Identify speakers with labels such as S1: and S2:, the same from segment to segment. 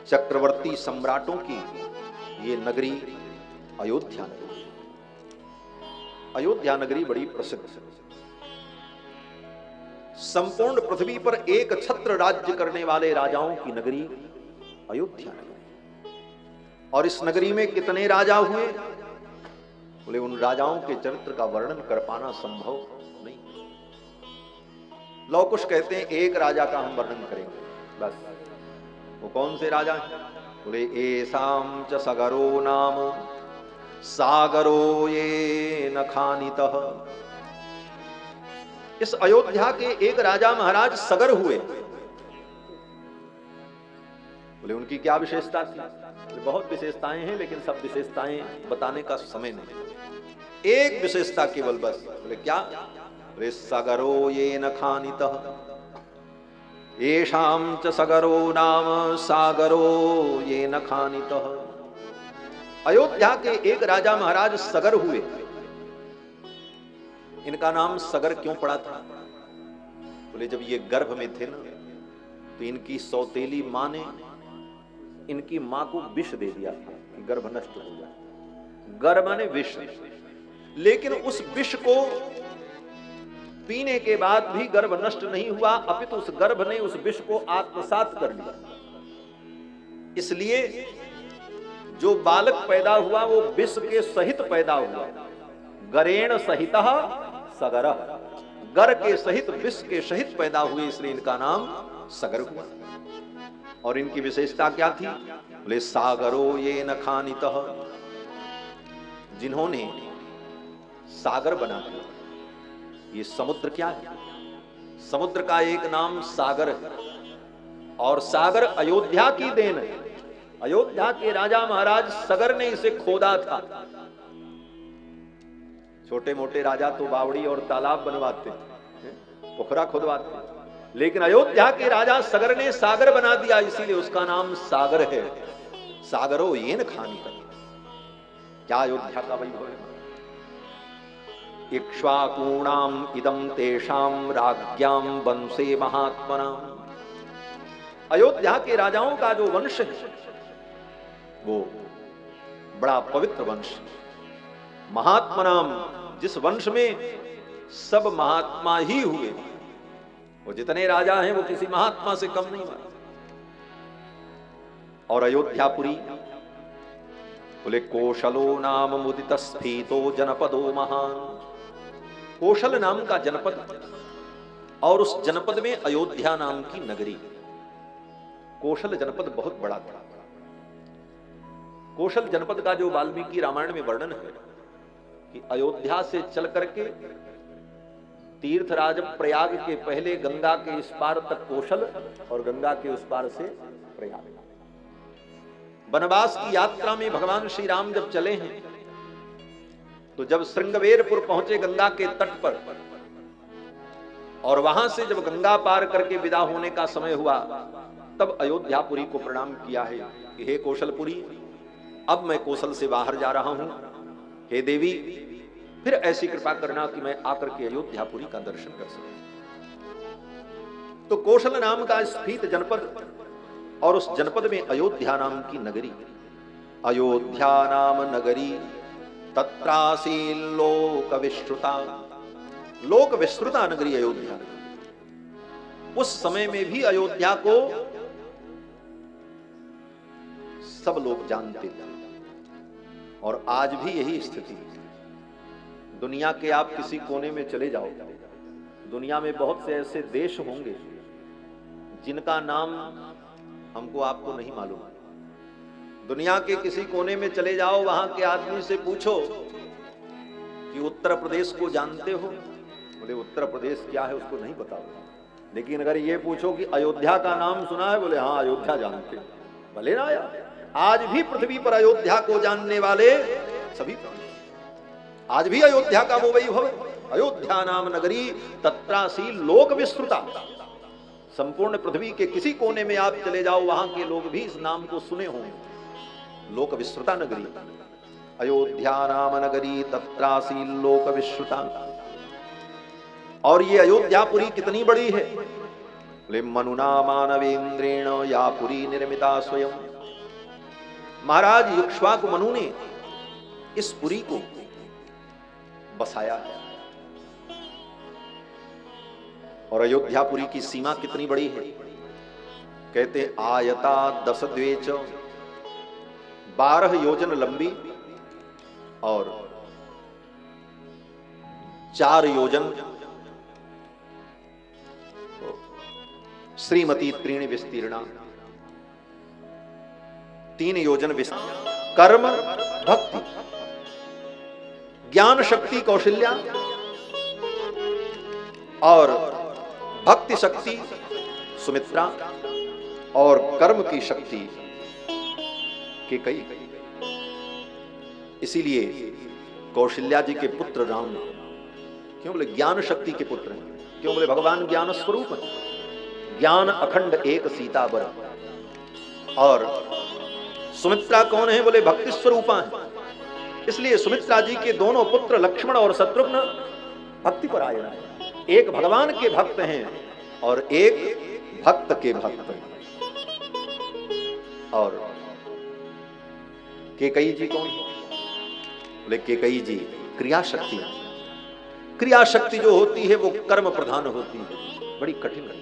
S1: चक्रवर्ती सम्राटों की ये नगरी अयोध्या नगरी। अयोध्या नगरी बड़ी प्रसिद्ध है। संपूर्ण पृथ्वी पर एक छत्र राज्य करने वाले राजाओं की नगरी अयोध्या नगरी। और इस नगरी में कितने राजा हुए? बोले उन राजाओं के चरित्र का वर्णन कर पाना संभव नहीं। लौ कुश कहते हैं एक राजा का हम वर्णन करेंगे बस। वो कौन से राजा हैं? बोले एसाम च सगरो नाम सागरो ये न खानितः। इस अयोध्या के एक राजा महाराज सगर हुए। बोले उनकी क्या विशेषता थी? बोले बहुत विशेषताएं हैं, लेकिन सब विशेषताएं बताने का समय नहीं। एक विशेषता केवल बस। बोले क्या? बोले सगरो ये न खानितः येषां च सगरो नाम सागरो ये न खानितः। अयोध्या के एक राजा महाराज सगर हुए। इनका नाम सगर क्यों पड़ा था? बोले जब ये गर्भ में थे ना, तो इनकी सौतेली मां ने इनकी मां को विष दे दिया था कि गर्भ नष्ट हो जाए। गर्भ माने विष। लेकिन उस विष को पीने के बाद भी गर्भ नष्ट नहीं हुआ, अपितु उस गर्भ ने उस विष को आत्मसात कर लिया। इसलिए जो बालक पैदा हुआ वो विष के सहित पैदा हुआ। गरेण सहितः सगरः। गर के सहित विष के सहित पैदा हुए, इसलिए इनका नाम सगर हुआ। और इनकी विशेषता क्या थी? बोले सागरो ये न खानितः। जिन्होंने सागर बना दिया। ये समुद्र क्या है? समुद्र का एक नाम सागर है। और सागर अयोध्या की देन है। अयोध्या के राजा महाराज सगर ने इसे खोदा था। छोटे मोटे राजा तो बावड़ी और तालाब बनवाते, पोखरा खुदवाते, लेकिन अयोध्या के राजा सगर ने सागर बना दिया, इसीलिए उसका नाम सागर है। सागरो ये न खानी। क्या अयोध्या का वैभव है! इक्ष्वाकूणाम इदम तेषाम राज्ञाम वंशे महात्मनाम। अयोध्या के राजाओं का जो वंश है वो बड़ा पवित्र वंश। महात्मनाम, जिस वंश में सब महात्मा ही हुए। वो जितने राजा हैं वो किसी महात्मा से कम नहीं हुए। और अयोध्यापुरी बोले कौशलो नाम मुदित स्फीतो जनपदो महान। कौशल नाम का जनपद, और उस जनपद में अयोध्या नाम की नगरी। कौशल जनपद बहुत बड़ा था। कौशल जनपद का जो वाल्मीकि रामायण में वर्णन है कि अयोध्या से चल करके तीर्थराज प्रयाग के पहले गंगा के इस पार तक कौशल और गंगा के उस पार से प्रयाग। वनवास की यात्रा में भगवान श्री राम जब चले हैं तो जब श्रृंगवेरपुर पहुंचे गंगा के तट पर, और वहां से जब गंगा पार करके विदा होने का समय हुआ, तब अयोध्यापुरी को प्रणाम किया है कि हे कौशलपुरी, अब मैं कौशल से बाहर जा रहा हूं। हे देवी, फिर ऐसी कृपा करना कि मैं आकर के अयोध्यापुरी का दर्शन कर सकूं। तो कौशल नाम का स्फीत जनपद, और उस जनपद में अयोध्या नाम की नगरी। अयोध्या नाम नगरी तत्रासीन लोक विश्रुता। लोक विश्रुता नगरी अयोध्या। उस समय में भी अयोध्या को सब लोग जानते थे, और आज भी यही स्थिति है। दुनिया के आप किसी कोने में चले जाओ, दुनिया में बहुत से ऐसे देश होंगे जिनका नाम हमको आपको नहीं मालूम। दुनिया के किसी कोने में चले जाओ, वहां के आदमी से पूछो कि उत्तर प्रदेश को जानते हो? बोले उत्तर प्रदेश क्या है उसको नहीं पता। लेकिन अगर ये पूछो कि अयोध्या का नाम सुना है? बोले हाँ, अयोध्या जानते। भले ना यार, आज भी पृथ्वी पर अयोध्या को जानने वाले सभी, आज भी अयोध्या का वो वैभव है। अयोध्या नाम नगरी तत्रासी लोक विस्तृता। संपूर्ण पृथ्वी के किसी कोने में आप चले जाओ, वहां के लोग भी इस नाम को सुने होंगे। लोक विस्तृता नगरी अयोध्या नाम नगरी तत्रासी लोक विस्तृता। और ये अयोध्यापुरी कितनी बड़ी है? बोले मनुना मानवेंद्रेण या पुरी निर्मिता स्वयं महाराज इक्ष्वाकु मनु ने इस पुरी को बसाया है। और अयोध्यापुरी की सीमा कितनी बड़ी है, कहते आयता 10 द्वेच 12 योजन लंबी और 4 योजन श्रीमती त्रीण विस्तीर्णा, 3 योजन विस्तीर्ण। कर्म भक्ति ज्ञान शक्ति कौशल्या और भक्ति शक्ति सुमित्रा और कर्म की शक्ति केकई। इसीलिए कौशल्या जी के पुत्र राम क्यों बोले ज्ञान शक्ति के पुत्र हैं, क्यों बोले भगवान ज्ञान स्वरूप है, ज्ञान अखंड एक सीता बर। और सुमित्रा कौन है, बोले भक्ति स्वरूपा है। इसलिए सुमित्रा जी के दोनों पुत्र लक्ष्मण और शत्रुघ्न भक्ति परायण है, एक भगवान के भक्त हैं और एक भक्त के भक्त हैं। और केकई जी कौन है, बोले केकई जी क्रिया शक्ति। क्रिया शक्ति जो होती है वो कर्म प्रधान होती है, बड़ी कठिन है,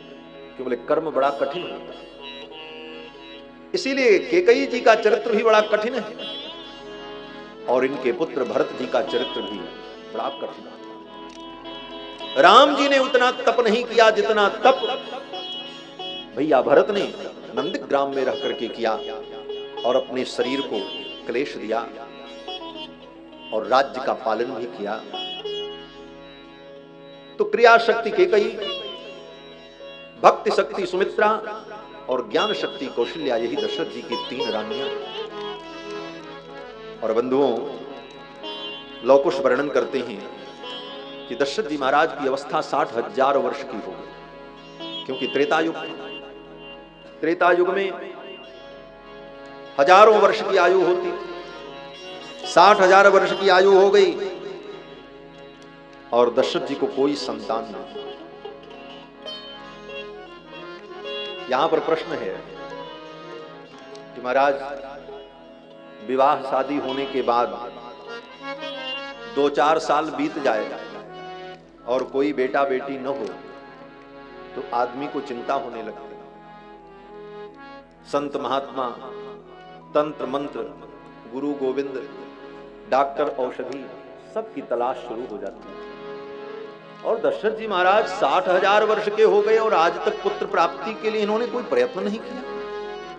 S1: क्यों बोले कर्म बड़ा कठिन होता है। इसीलिए केकई जी का चरित्र भी बड़ा कठिन है और इनके पुत्र भरत जी का चरित्र भी बड़ा कठिन है। राम जी ने उतना तप नहीं किया जितना तप भैया भरत ने नंदग्राम में रह करके किया और अपने शरीर को क्लेश दिया और राज्य का पालन भी किया। तो क्रिया शक्ति केकई, भक्ति शक्ति सुमित्रा और ज्ञान शक्ति कौशल्या, यही दशरथ जी की 3 रानियां। और बंधुओं, लौह कुश वर्णन करते हैं कि दशरथ जी महाराज की अवस्था 60,000 वर्ष की हो गई, क्योंकि त्रेता युग में हजारों वर्ष की आयु होती, 60,000 वर्ष की आयु हो गई और दशरथ जी को कोई संतान नहीं। यहां पर प्रश्न है कि महाराज विवाह शादी होने के बाद 2-4 साल बीत जाए और कोई बेटा बेटी न हो तो आदमी को चिंता होने लगती। संत महात्मा, तंत्र मंत्र, गुरु गोविंद, डॉक्टर औषधि सबकी तलाश शुरू हो जाती है। और दशरथ जी महाराज 60,000 वर्ष के हो गए और आज तक पुत्र प्राप्ति के लिए इन्होंने कोई प्रयत्न नहीं किया।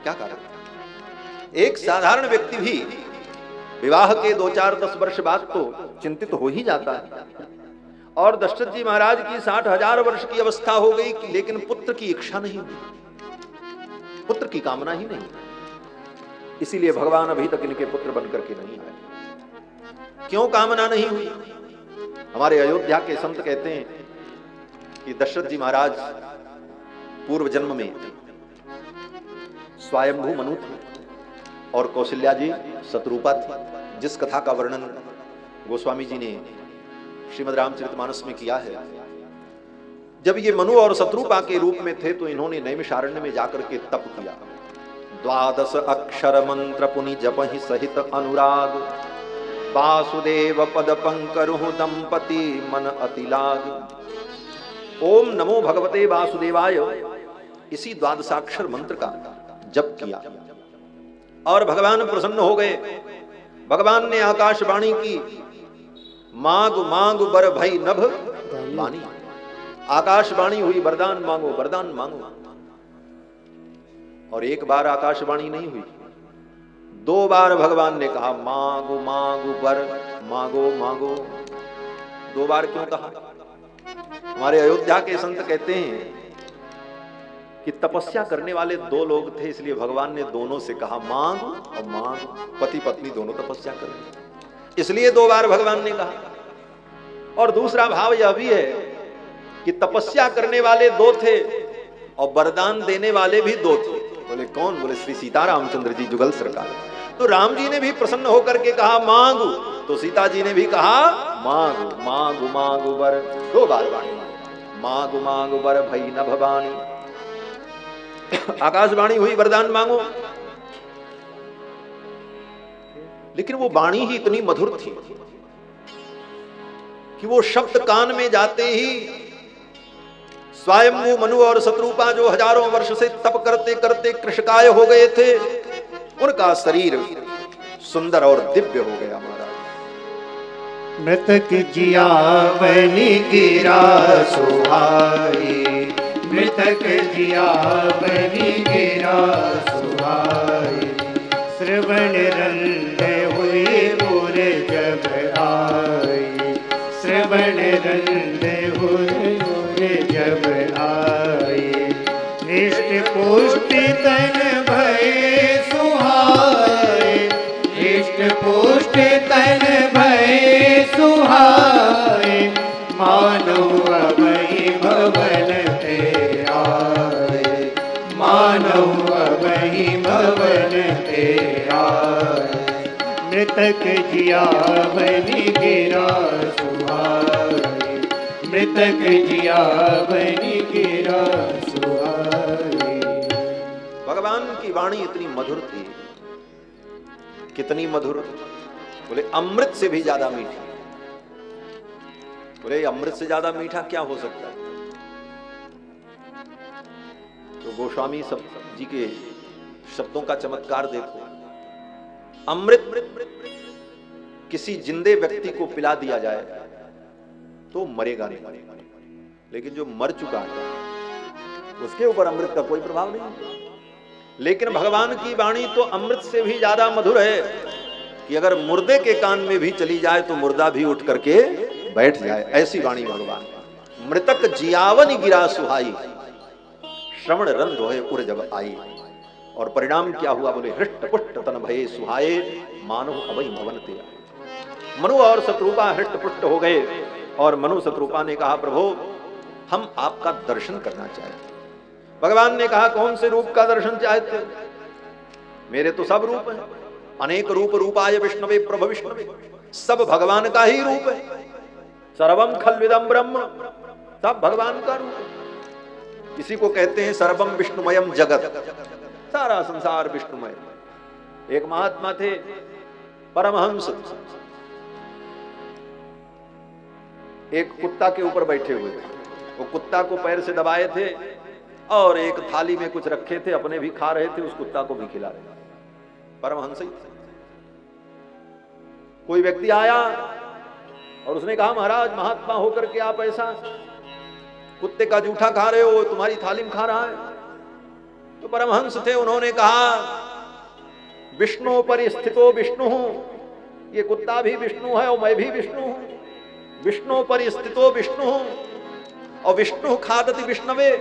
S1: क्या कारण? एक साधारण व्यक्ति भी विवाह के 2-4-10 वर्ष बाद तो चिंतित हो ही जाता है। और दशरथ जी महाराज की 60,000 वर्ष की अवस्था हो गई, लेकिन पुत्र की इच्छा नहीं हुई, पुत्र की कामना ही नहीं। इसीलिए भगवान अभी तक इनके पुत्र बनकर के नहीं आए। क्यों कामना नहीं हुई? हमारे अयोध्या के संत कहते हैं कि दशरथ जी महाराज पूर्व जन्म में स्वयंभू मनु थे और कौशल्या जी शत्रुपा थी, जिस कथा का वर्णन गोस्वामी जी ने श्रीमद् रामचरितमानस में किया है। जब ये मनु और शत्रुपा के रूप में थे तो इन्होंने नैमिषारण्य में जाकर के तप किया। 12 अक्षर मंत्र पुनि जपहि सहित अनुराग, वासुदेव पद पंकरुहु दंपति मन अतिलाग। ओम नमो भगवते वासुदेवाय, इसी 12 मंत्र का जप किया और भगवान प्रसन्न हो गए। भगवान ने आकाशवाणी की, मांग मांग बर भई नभ वाणी। आकाशवाणी हुई, वरदान मांगो, वरदान मांगो। और एक बार आकाशवाणी नहीं हुई, 2 बार भगवान ने कहा मांगो मांगो बर, मांगो मांगो। 2 बार क्यों कहा? हमारे अयोध्या के संत कहते हैं कि तपस्या करने वाले 2 लोग थे, इसलिए भगवान ने दोनों से कहा मांग और मांग। पति पत्नी दोनों तपस्या कर रहे हैं, इसलिए 2 बार भगवान ने कहा। और दूसरा भाव यह भी है कि तपस्या करने वाले 2 थे और वरदान देने वाले भी 2 थे। बोले कौन? बोले श्री सीतारामचंद्र जी जुगल सरकार। तो राम जी ने भी प्रसन्न होकर के कहा मांगू, तो सीता जी ने भी कहा मांगू मांगू मांगू बर। 2 बार वाणी मांगू मांगू बर भई न भवानी। आकाशवाणी हुई, वरदान मांगो। लेकिन वो वाणी ही इतनी मधुर थी कि वो शब्द कान में जाते ही स्वयंभू मनु और शत्रुपा जो हजारों वर्ष से तप करते करते कृशकाय हो गए थे, उनका शरीर सुंदर और दिव्य हो गया। महाराज
S2: मृतक जियावनी गिरा सुहाई, मृतक जियावनी गिरा सुहाई, श्रवण रंग हुए उर जब आई, श्रवण रंग हुए उर जब आई, हृष्ट पुष्ट तन भय सुहाए, हृष्ट पुष्ट तन भय सुहाए, मानो अभय भवन ते आए, मानो अभय भवन ते आए, मृतक जियावनी गिरा सुहाए, मृतक जियावनी गिरा सुहाए।
S1: भगवान की वाणी इतनी मधुर थी, कितनी मधुर, बोले अमृत से भी ज्यादा मीठी। बोले अमृत से ज्यादा मीठा क्या हो सकता है? तो गोस्वामी सब जी के शब्दों का चमत्कार देखो। अमृत किसी जिंदे व्यक्ति को पिला दिया जाए तो मरेगा नहीं, लेकिन जो मर चुका है उसके ऊपर अमृत का कोई प्रभाव नहीं। लेकिन भगवान की वाणी तो अमृत से भी ज्यादा मधुर है कि अगर मुर्दे के कान में भी चली जाए तो मुर्दा भी उठ करके बैठ जाए, ऐसी वाणी भगवान। मृतक जियावन गिरा सुहाई, श्रवण रन रोहे उर जब आई। और परिणाम क्या हुआ? बोले हृष्ट पुष्ट तन भये सुहाए, मानो अवै भवन ते आए। मनु और शत्रुपा हृष्ट पुष्ट हो गए और मनु शत्रुपा ने कहा प्रभु हम आपका दर्शन करना चाहते। भगवान ने कहा कौन से रूप का दर्शन चाहते? मेरे तो सब रूप हैं, अनेक रूप रूपाय विष्णवे प्रभ विष्णवे, सब भगवान का ही रूप है। सर्वम खल्विदम ब्रह्म, सब भगवान का रूप है। इसी को कहते हैं सर्वम विष्णुमयम जगत, सारा संसार विष्णुमय। एक महात्मा थे परमहंस, एक कुत्ता के ऊपर बैठे हुए थे। वो कुत्ता को पैर से दबाए थे और एक थाली में कुछ रखे थे, अपने भी खा रहे थे, उस कुत्ता को भी खिला रहे थे। परमहंस ही। कोई व्यक्ति आया और उसने कहा महाराज महात्मा होकर के आप ऐसा कुत्ते का जूठा खा रहे हो, तुम्हारी थाली में खा रहा है। तो परमहंस थे, उन्होंने कहा विष्णु पर स्थितो विष्णु हूं, ये कुत्ता भी विष्णु है और मैं भी विष्णु हूं। विष्णु पर स्थितो विष्णु हूं और विष्णु खादति विष्णवे,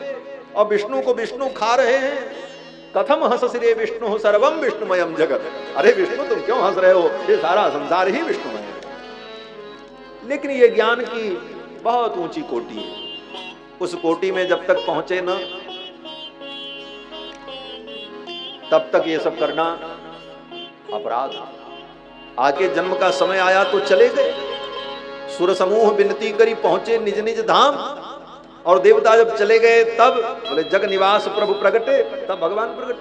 S1: और विष्णु को विष्णु खा रहे हैं। कथम हंस रे विष्णु सर्वम विष्णुमयम जगत। अरे विष्णु तुम क्यों हंस रहे हो, ये सारा संसार ही विष्णुमय है। लेकिन ये ज्ञान की बहुत ऊंची कोटि है। उस कोटि में जब तक पहुंचे न, तब तक ये सब करना अपराध। आके जन्म का समय आया तो चले गए। सुर समूह विनती करी पहुंचे निज निज धाम, और देवता जब चले गए तब बोले जग निवास प्रभु प्रगटे, तब भगवान प्रगट।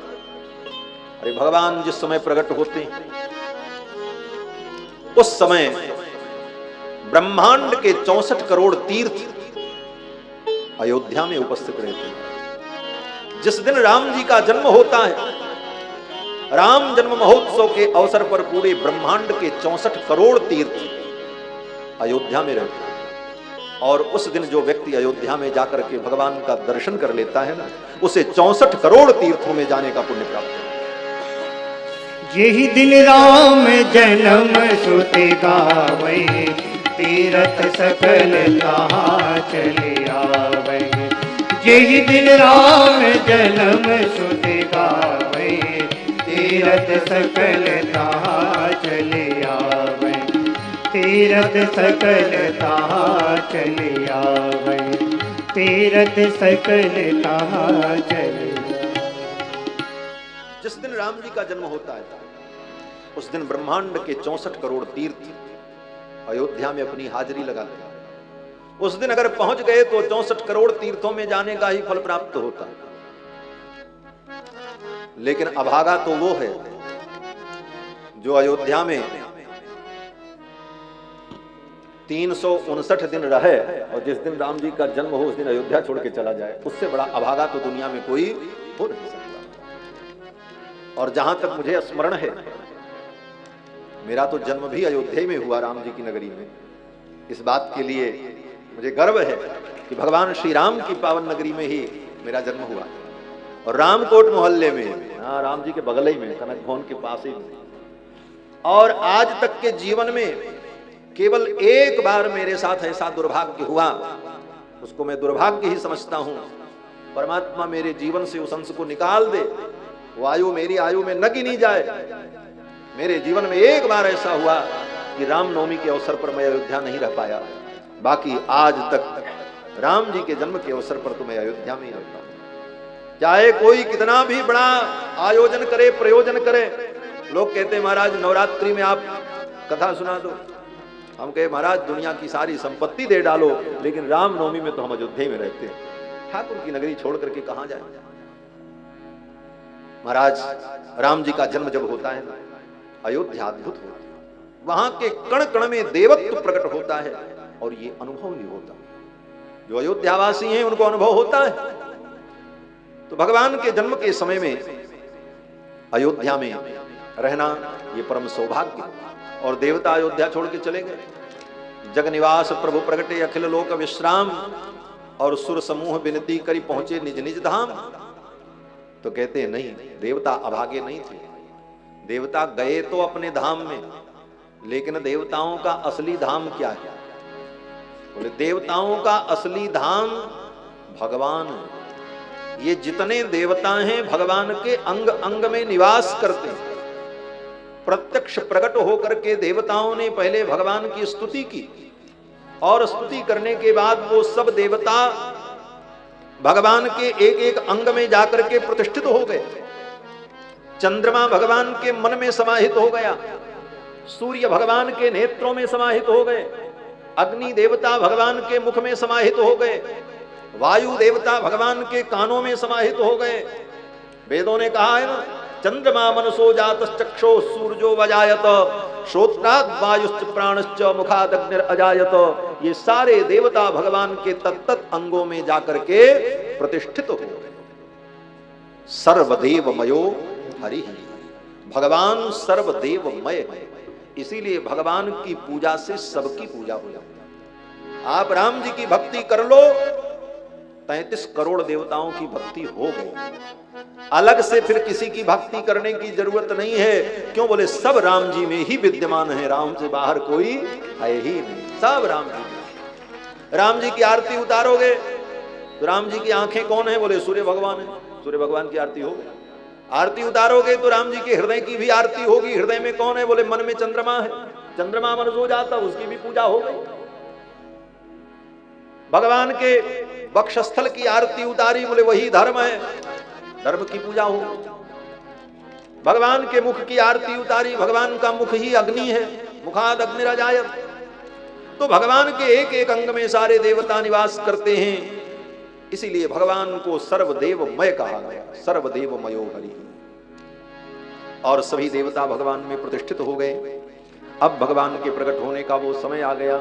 S1: अरे भगवान जिस समय प्रकट होते हैं उस समय ब्रह्मांड के 64 करोड़ तीर्थ अयोध्या में उपस्थित रहते हैं। जिस दिन राम जी का जन्म होता है, राम जन्म महोत्सव के अवसर पर पूरे ब्रह्मांड के 64 करोड़ तीर्थ अयोध्या में रहते हैं। और उस दिन जो व्यक्ति अयोध्या में जाकर के भगवान का दर्शन कर लेता है ना, उसे 64 करोड़ तीर्थों में जाने का पुण्य प्राप्त है।
S2: यही दिन राम जन्म श्रुति गावे, तीरथ सकल कहाँ चले आवे। यही दिन राम जन्म श्रुति गावे, तीरथ सकल कहाँ चले आवे। तीरथ सकल कहाँ चले आवे, तीरथ सकल कहाँ चले।
S1: जिस दिन राम जी का जन्म होता है उस दिन ब्रह्मांड के 64 करोड़ तीर्थ अयोध्या में अपनी हाजिरी लगाते हैं। उस दिन अगर पहुंच गए तो 64 करोड़ तीर्थों में जाने का ही फल प्राप्त होता है। लेकिन अभागा तो वो है जो अयोध्या में 359 दिन रहे और जिस दिन राम जी का जन्म हो उस दिन अयोध्या छोड़ के चला जाए, उससे बड़ा अभागा तो दुनिया में कोई हो नहीं सकता। और जहां तक मुझे स्मरण है, मेरा तो जन्म भी अयोध्या में हुआ, राम जी की नगरी में। इस बात के लिए मुझे गर्व है कि भगवान श्री राम की पावन नगरी में ही मेरा जन्म हुआ और रामकोट मोहल्ले में, राम जी के बगल ही में, कनक भवन के पास ही में। और आज तक के जीवन में केवल एक बार मेरे साथ ऐसा दुर्भाग्य हुआ, उसको मैं दुर्भाग्य ही समझता हूं। परमात्मा मेरे जीवन से उस अंश को निकाल दे, वो आयु मेरी आयु में न गिनी जाए। मेरे जीवन में एक बार ऐसा हुआ कि रामनवमी के अवसर पर मैं अयोध्या नहीं रह पाया, बाकी आज तक राम जी के जन्म के अवसर पर तो मैं अयोध्या में ही रहता हूं। चाहे कोई कितना भी बड़ा आयोजन करे, प्रयोजन करे। लोग कहते हैं महाराज नवरात्रि में आप कथा सुना दो, हम कहे महाराज दुनिया की सारी संपत्ति दे डालो, लेकिन रामनवमी में तो हम अयोध्या में रहते हैं। ठाकुर की नगरी छोड़ करके कहां जाए। महाराज राम जी का जन्म जब होता है अयोध्या अद्भुत होती है, वहां के कण कण में देवत्व प्रकट होता है और ये अनुभव नहीं होता। जो अयोध्यावासी हैं उनको अनुभव होता है। तो भगवान के जन्म के समय में अयोध्या में रहना ये परम सौभाग्य। और देवता अयोध्या छोड़ के चले गए। जगनिवास प्रभु प्रगटे अखिल लोक विश्राम, और सुर समूह विनती करी पहुंचे निज निज धाम। तो कहते हैं नहीं, देवता अभागे नहीं थे। देवता गए तो अपने धाम में, लेकिन देवताओं का असली धाम क्या है? बोले देवताओं का असली धाम भगवान है। ये जितने देवता हैं भगवान के अंग अंग में निवास करते हैं। प्रत्यक्ष प्रकट होकर के देवताओं ने पहले भगवान की स्तुति की, और स्तुति करने के बाद वो सब देवता भगवान के एक एक अंग में जाकर के प्रतिष्ठित हो गए। चंद्रमा भगवान के मन में समाहित हो गया, सूर्य भगवान के नेत्रों में समाहित हो गए, अग्नि देवता भगवान के मुख में समाहित हो गए, वायु देवता भगवान के कानों में समाहित हो गए। वेदों ने कहा है ना, चंद्रमा मनसो जातश्चक्षो सूर्यो वजायत श्रोत्राद वायुश्च प्राणश्च मुखाद अग्निर अजायत। ये सारे देवता भगवान के तत्त अंगों में जाकर के प्रतिष्ठित हो गए। सर्वदेवमयो हरि, भगवान सर्वदेवमय है। इसीलिए भगवान की पूजा से सबकी पूजा हो जाती है। आप राम जी की भक्ति कर लो, 33 करोड़ देवताओं की भक्ति हो गई। अलग से फिर किसी की भक्ति करने की जरूरत नहीं है। क्यों? बोले सब राम जी में ही विद्यमान है, राम से बाहर कोई है ही नहीं, सब राम जी में। राम जी की आरती उतारोगे तो राम जी की आंखें कौन है? बोले सूर्य भगवान है, सूर्य भगवान की आरती होगी। आरती उतारोगे तो राम जी के हृदय की भी आरती होगी। हृदय में कौन है? बोले मन में चंद्रमा है, चंद्रमा मन हो जाता, उसकी भी पूजा हो गई। भगवान के वक्षस्थल की आरती उतारी, बोले वही धर्म है, धर्म की पूजा हो। भगवान के मुख की आरती उतारी, भगवान का मुख ही अग्नि है, मुखाद अग्निरजायत। तो भगवान के एक एक अंग में सारे देवता निवास करते हैं। इसीलिए भगवान को सर्वदेवमय कहा गया, सर्वदेवमयो हरि। और सभी देवता भगवान में प्रतिष्ठित हो गए। अब भगवान के प्रकट होने का वो समय आ गया।